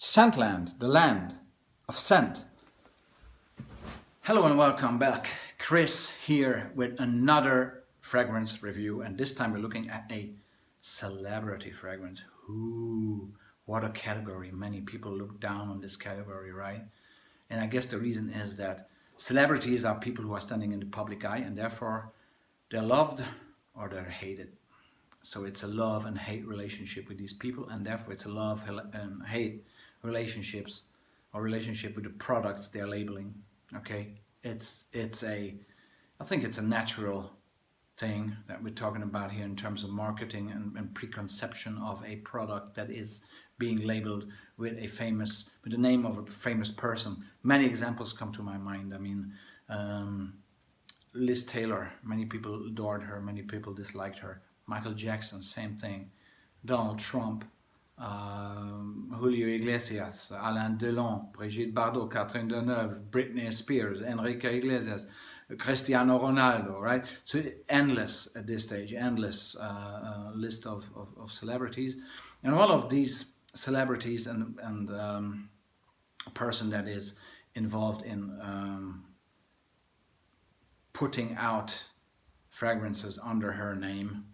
Scentland, the land of scent. Hello and welcome back. Chris here with another fragrance review, and this time we're looking at a celebrity fragrance. Ooh, what a category. Many people look down on this category, right? And I guess the reason is that celebrities are people who are standing in the public eye, and therefore they're loved or they're hated. So it's a love and hate relationship with these people, and therefore it's a love and hate relationships or relationship with the products they're labeling. Okay, I think it's a natural thing that we're talking about here in terms of marketing and preconception of a product that is being labeled with the name of a famous person. Many examples come to my mind. I mean, Liz Taylor, many people adored her, many people disliked her. Michael Jackson, same thing. Donald Trump, Julio Iglesias, Alain Delon, Brigitte Bardot, Catherine Deneuve, Britney Spears, Enrique Iglesias, Cristiano Ronaldo, right? So endless at this stage, endless list of celebrities. And all of these celebrities and a person that is involved in putting out fragrances under her name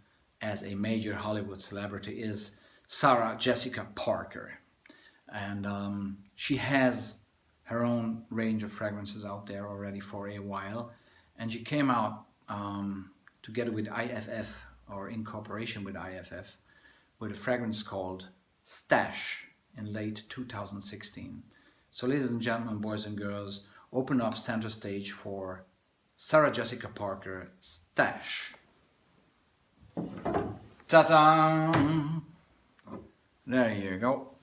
as a major Hollywood celebrity is Sarah Jessica Parker. And she has her own range of fragrances out there already for a while. And she came out together with IFF, or in cooperation with IFF, with a fragrance called Stash in late 2016. So ladies and gentlemen, boys and girls, open up center stage for Sarah Jessica Parker Stash. Ta-da! There you go.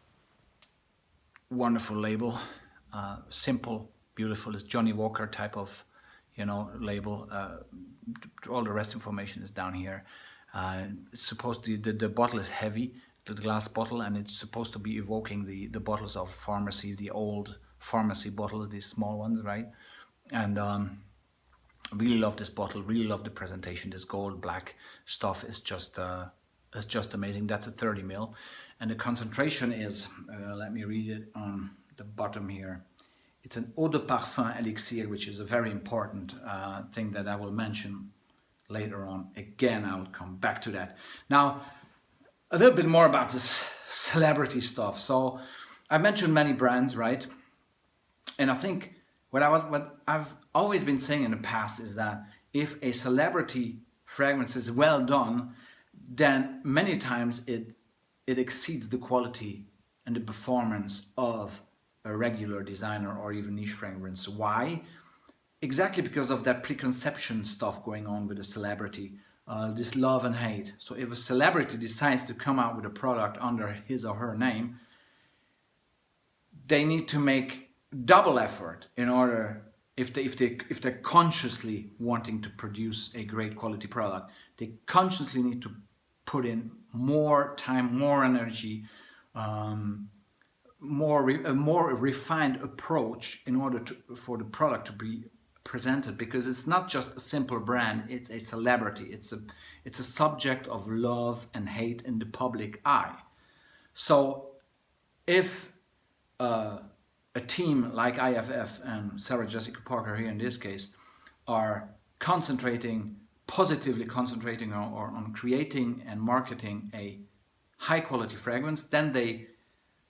Wonderful label. Simple, beautiful. It's Johnny Walker type of, label. All the rest information is down here. It's supposed to, the bottle is heavy, the glass bottle, and it's supposed to be evoking the bottles of pharmacy, the old pharmacy bottles, these small ones, right? And really love this bottle, really love the presentation. This gold black stuff is just amazing. That's a 30 ml. And the concentration is, let me read it on the bottom here. It's an eau de parfum elixir, which is a very important thing that I will mention later on. Again, I will come back to that. Now, a little bit more about this celebrity stuff. So I mentioned many brands, right? And I think what I've always been saying in the past is that if a celebrity fragrance is well done, then many times it exceeds the quality and the performance of a regular designer or even niche fragrance. Why? Exactly because of that preconception stuff going on with a celebrity, this love and hate. So if a celebrity decides to come out with a product under his or her name, they need to make double effort in order, if they're consciously wanting to produce a great quality product, they consciously need to put in more time, more energy, a more refined approach in order for the product to be presented, because it's not just a simple brand, it's a celebrity, it's a subject of love and hate in the public eye. So if a team like IFF and Sarah Jessica Parker here in this case are positively concentrating on creating and marketing a high quality fragrance, then they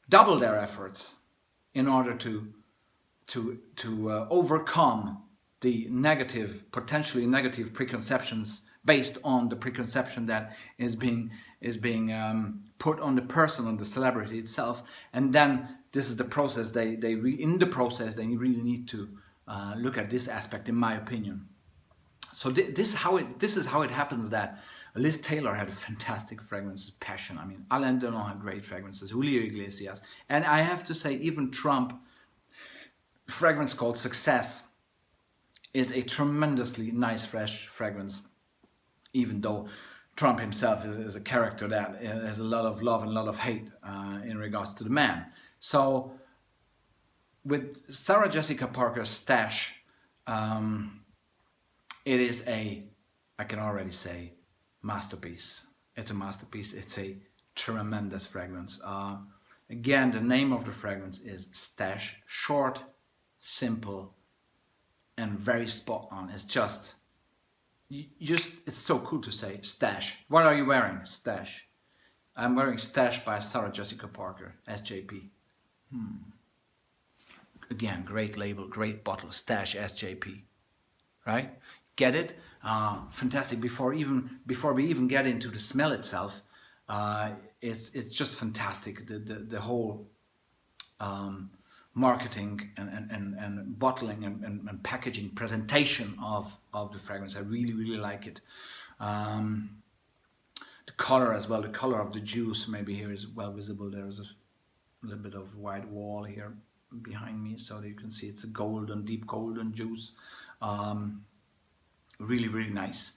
double their efforts in order to overcome the potentially negative preconceptions based on the preconception that is being put on the person, on the celebrity itself. And then this is the process. In the process they really need to look at this aspect, in my opinion. So this is how it happens that Liz Taylor had a fantastic fragrance, Passion. I mean, Alain Delon had great fragrances, Julio Iglesias, and I have to say even Trump fragrance called Success is a tremendously nice, fresh fragrance, even though Trump himself is a character that has a lot of love and a lot of hate in regards to the man. So with Sarah Jessica Parker's Stash, it is I can already say, masterpiece. It's a masterpiece. It's a tremendous fragrance. Again, the name of the fragrance is Stash. Short, simple, and very spot on. It's just it's so cool to say Stash. What are you wearing? Stash. I'm wearing Stash by Sarah Jessica Parker, SJP. Again, great label, great bottle, Stash SJP. Right? Get it? Fantastic. Before we even get into the smell itself, it's just fantastic. The whole marketing and bottling and packaging presentation of the fragrance. I really like it. The color as well, the color of the juice maybe here is well visible. There's a little bit of white wall here behind me so that you can see it's a golden, deep golden juice. Really nice.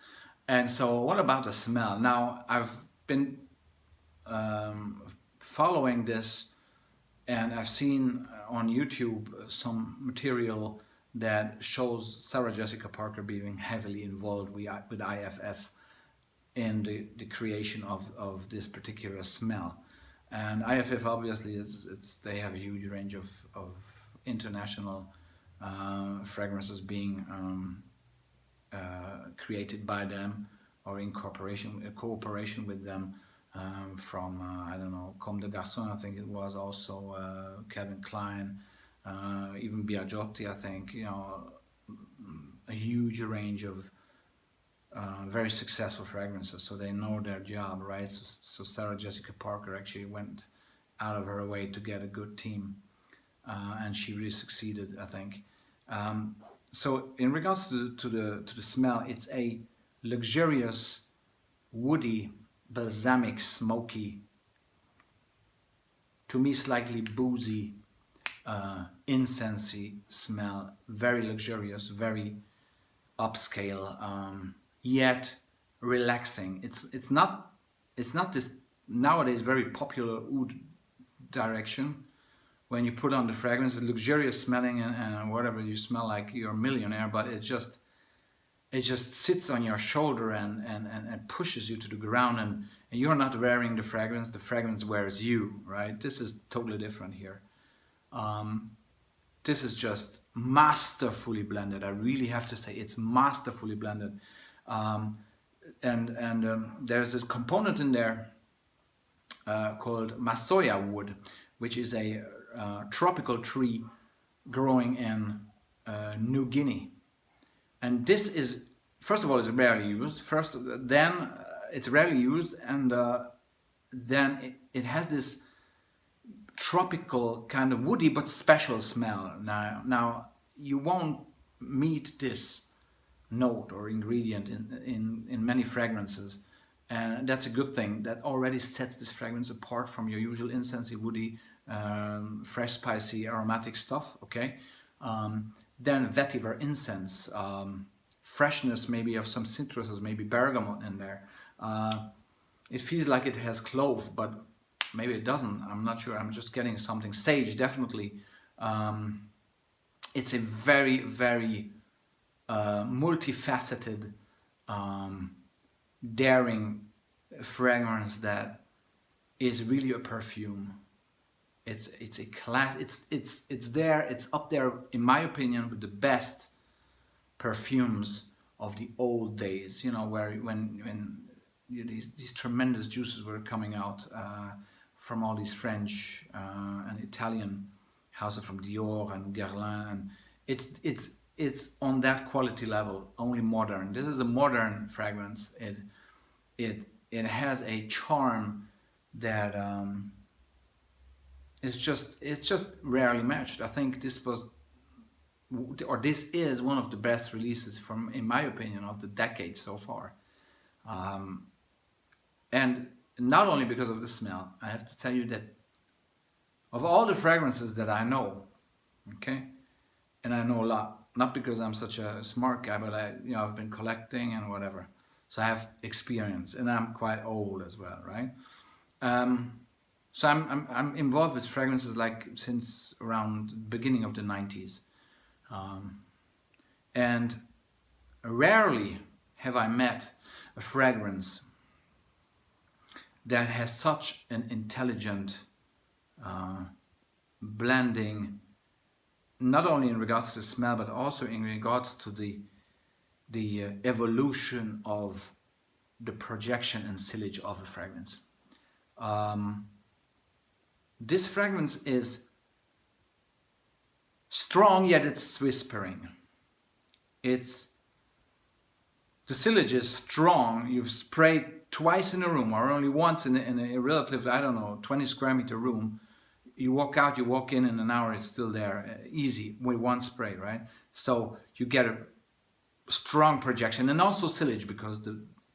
And so what about the smell? Now I've been following this, and I've seen on YouTube some material that shows Sarah Jessica Parker being heavily involved with IFF in the creation of this particular smell. And IFF obviously they have a huge range of international fragrances being created by them or in cooperation with them, from I don't know, Comme des Garçons, I think it was, also Calvin Klein, even Biagiotti, I think, you know, a huge range of very successful fragrances, so they know their job, right? So Sarah Jessica Parker actually went out of her way to get a good team, and she really succeeded, I think. So in regards to the smell, it's a luxurious, woody, balsamic, smoky, to me slightly boozy, incensey smell. Very luxurious, very upscale, yet relaxing. It's not this nowadays very popular oud direction. When you put on the fragrance, it's luxurious smelling and whatever, you smell like you're a millionaire, but it just sits on your shoulder and pushes you to the ground, and you're not wearing the fragrance wears you, right? This is totally different here. This is just masterfully blended. I really have to say it's masterfully blended. There's a component in there called Masoya wood, which is a tropical tree growing in New Guinea. And this is, first of all, it's rarely used. It's rarely used, and then it has this tropical kind of woody but special smell. Now you won't meet this note or ingredient in many fragrances, and that's a good thing. That already sets this fragrance apart from your usual incensey, woody, fresh, spicy, aromatic stuff. Okay. Then vetiver, incense, freshness maybe of some citruses, maybe bergamot in there. It feels like it has clove, but maybe it doesn't. I'm not sure. I'm just getting something. Sage, definitely. It's a very multifaceted, daring fragrance that is really a perfume. It's a class. It's there. It's up there, in my opinion, with the best perfumes of the old days. You know, when these tremendous juices were coming out from all these French and Italian houses, from Dior and Guerlain, and it's on that quality level. Only modern. This is a modern fragrance. It has a charm that. It's just rarely matched. I think this is one of the best releases in my opinion, of the decade so far. And not only because of the smell, I have to tell you that of all the fragrances that I know, okay, and I know a lot, not because I'm such a smart guy, but I've been collecting and whatever, so I have experience, and I'm quite old as well, right? So I'm involved with fragrances like since around the beginning of the 90s, and rarely have I met a fragrance that has such an intelligent blending, not only in regards to the smell, but also in regards to the evolution of the projection and sillage of a fragrance. This fragrance is strong, yet it's whispering. The sillage is strong. You've sprayed twice in a room, or only once in a relatively, I don't know, 20 square meter room. You walk out, you walk in an hour, it's still there, easy, with one spray, right? So you get a strong projection, and also sillage, because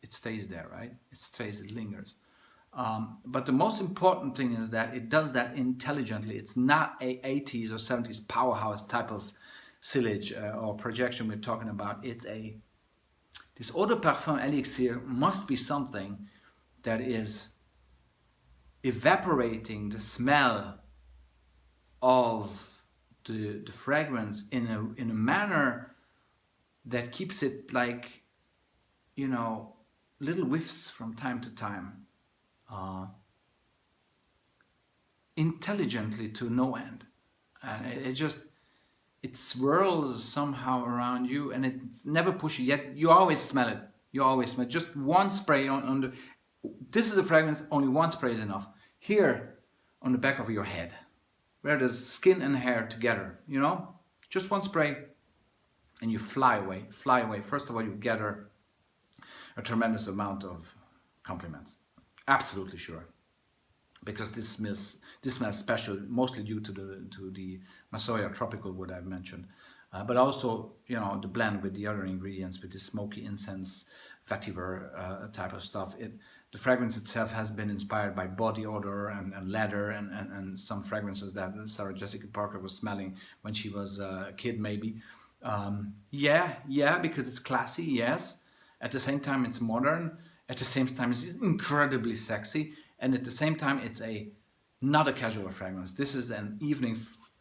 it stays there, right? It stays, it lingers. But the most important thing is that it does that intelligently. It's not a 80s or 70s powerhouse type of sillage or projection we're talking about. This eau de parfum elixir must be something that is evaporating the smell of the fragrance in a manner that keeps it like, you know, little whiffs from time to time. Intelligently to no end, and it swirls somehow around you, and it's never pushy, yet you always smell it. You always smell it. Just one spray on the, this is a fragrance, only one spray is enough. Here on the back of your head, where there's skin and hair together, you know, just one spray and you fly away. First of all, you gather a tremendous amount of compliments. Absolutely sure, because this smells special, mostly due to the Masoya tropical wood I've mentioned, but also, you know, the blend with the other ingredients, with the smoky incense, vetiver type of stuff. The fragrance itself has been inspired by body odor and leather and some fragrances that Sarah Jessica Parker was smelling when she was a kid, maybe. Yeah, because it's classy, yes. At the same time, it's modern. At the same time, it's incredibly sexy, and at the same time, it's not a casual fragrance. This is an evening,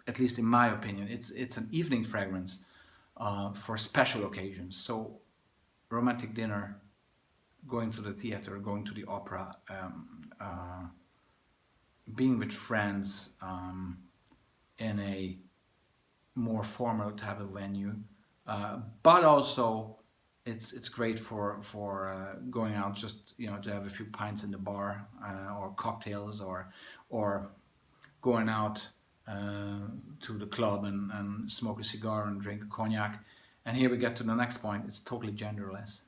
at least in my opinion, it's an evening fragrance for special occasions. So, romantic dinner, going to the theater, going to the opera, being with friends in a more formal type of venue, but also. It's great for going out, just, you know, to have a few pints in the bar, or cocktails, or going out to the club and smoke a cigar and drink a cognac. And here we get to the next point. It's totally genderless.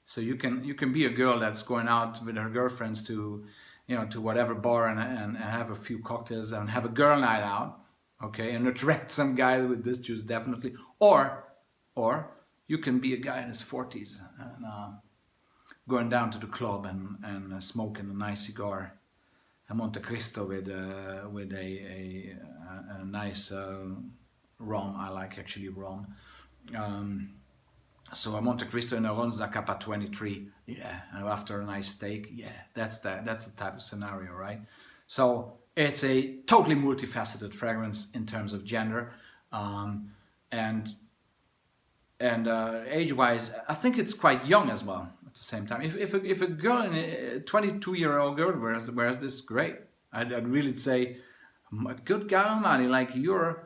So you can be a girl that's going out with her girlfriends to, you know, to whatever bar and have a few cocktails and have a girl night out, okay, and attract some guy with this juice, definitely, or you can be a guy in his 40s and going down to the club and smoking a nice cigar, a Monte Cristo with a nice rum. I like actually rum. So a Monte Cristo in a Ronza Kappa 23, yeah, and after a nice steak, yeah, that's the type of scenario, right? So it's a totally multifaceted fragrance in terms of gender, and age-wise, I think it's quite young as well. At the same time, if a girl, a 22-year-old girl wears this, great. I'd really say, good God Almighty, like you're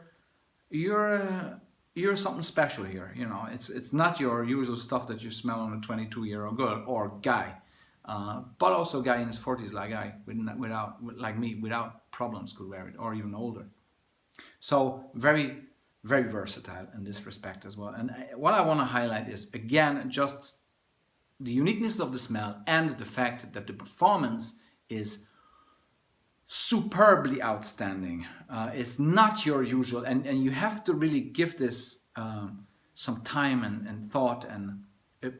something special here. You know, it's not your usual stuff that you smell on a 22-year-old girl or guy, but also a guy in his 40s, like I, without problems, could wear it, or even older. So very, very versatile in this respect as well. And what I want to highlight is, again, just the uniqueness of the smell and the fact that the performance is superbly outstanding. It's not your usual, and you have to really give this some time and thought, and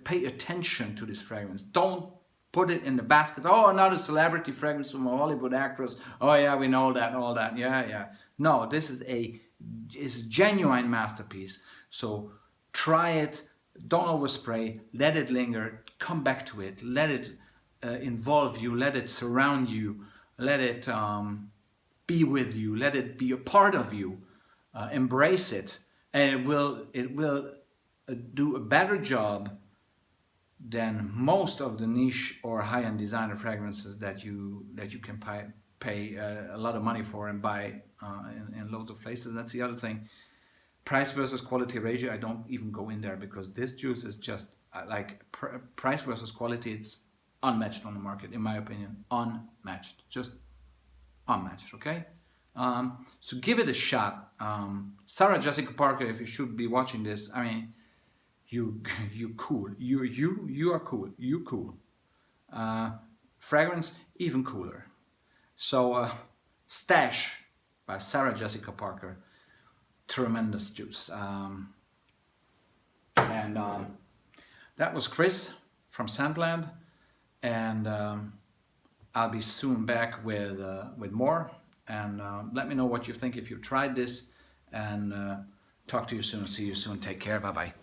pay attention to this fragrance. Don't put it in the basket. Oh, another celebrity fragrance from a Hollywood actress. Oh yeah, we know that, all that. Yeah. No, this is a genuine masterpiece. So try it. Don't overspray. Let it linger. Come back to it. Let it involve you. Let it surround you. Let it be with you. Let it be a part of you. Embrace it, and it will do a better job than most of the niche or high-end designer fragrances that you can pay a lot of money for and buy in loads of places. That's the other thing. Price versus quality ratio, I don't even go in there, because this juice is just like price versus quality. It's unmatched on the market, in my opinion. Unmatched, just unmatched. Okay, so give it a shot. Sarah Jessica Parker, if you should be watching this, I mean, you cool. You are cool. You cool. Fragrance even cooler. So Stash by Sarah Jessica Parker. Tremendous juice. And that was Chris from Sandland, and I'll be soon back with more. And let me know what you think if you tried this, and talk to you soon. See you soon. Take care. Bye bye.